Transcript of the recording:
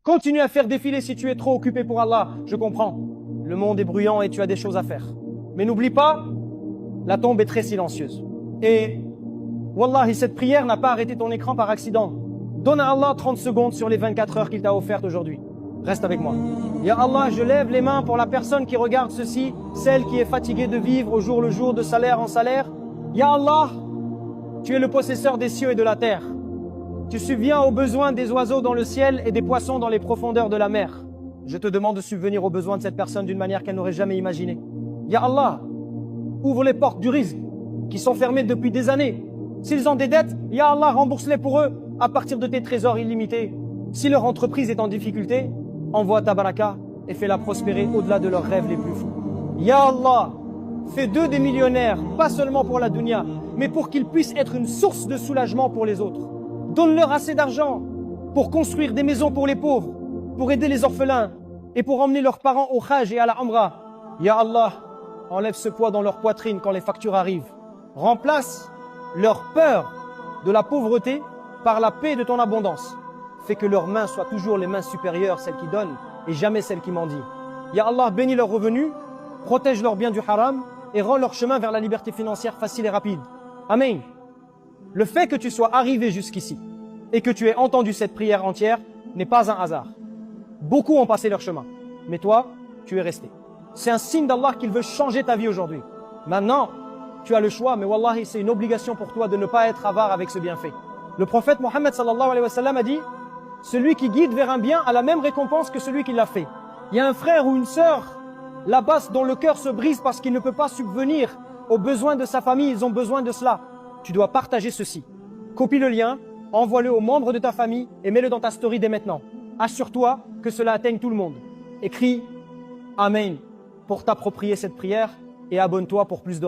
Continue à faire défiler si tu es trop occupé pour Allah, je comprends. Le monde est bruyant et tu as des choses à faire. Mais n'oublie pas, la tombe est très silencieuse. Et, Wallahi, cette prière n'a pas arrêté ton écran par accident. Donne à Allah 30 secondes sur les 24 heures qu'il t'a offertes aujourd'hui. Reste avec moi. Ya Allah, je lève les mains pour la personne qui regarde ceci, celle qui est fatiguée de vivre au jour le jour, de salaire en salaire. Ya Allah, tu es le possesseur des cieux et de la terre. Tu subviens aux besoins des oiseaux dans le ciel et des poissons dans les profondeurs de la mer. Je te demande de subvenir aux besoins de cette personne d'une manière qu'elle n'aurait jamais imaginée. Ya Allah, ouvre les portes du rizq qui sont fermées depuis des années. S'ils ont des dettes, Ya Allah, rembourse-les pour eux à partir de tes trésors illimités. Si leur entreprise est en difficulté, envoie ta baraka et fais-la prospérer au-delà de leurs rêves les plus fous. Ya Allah, fais d'eux des millionnaires, pas seulement pour la dunya, mais pour qu'ils puissent être une source de soulagement pour les autres. Donne-leur assez d'argent pour construire des maisons pour les pauvres, pour aider les orphelins et pour emmener leurs parents au Hajj et à la Umrah. Ya Allah, enlève ce poids dans leur poitrine quand les factures arrivent. Remplace leur peur de la pauvreté par la paix de ton abondance. Fais que leurs mains soient toujours les mains supérieures, celles qui donnent, et jamais celles qui mendient. Ya Allah, bénis leurs revenus, protège leurs biens du haram et rend leur chemin vers la liberté financière facile et rapide. Amen. Le fait que tu sois arrivé jusqu'ici et que tu aies entendu cette prière entière n'est pas un hasard. Beaucoup ont passé leur chemin, mais toi, tu es resté. C'est un signe d'Allah qu'il veut changer ta vie aujourd'hui. Maintenant, tu as le choix, mais wallahi, c'est une obligation pour toi de ne pas être avare avec ce bienfait. Le prophète Mohammed sallallahu alayhi wa sallam a dit « Celui qui guide vers un bien a la même récompense que celui qui l'a fait. » Il y a un frère ou une sœur là-bas dont le cœur se brise parce qu'il ne peut pas subvenir aux besoins de sa famille, ils ont besoin de cela. Tu dois partager ceci. Copie le lien, envoie-le aux membres de ta famille et mets-le dans ta story dès maintenant. Assure-toi que cela atteigne tout le monde. Écris Amen pour t'approprier cette prière et abonne-toi pour plus de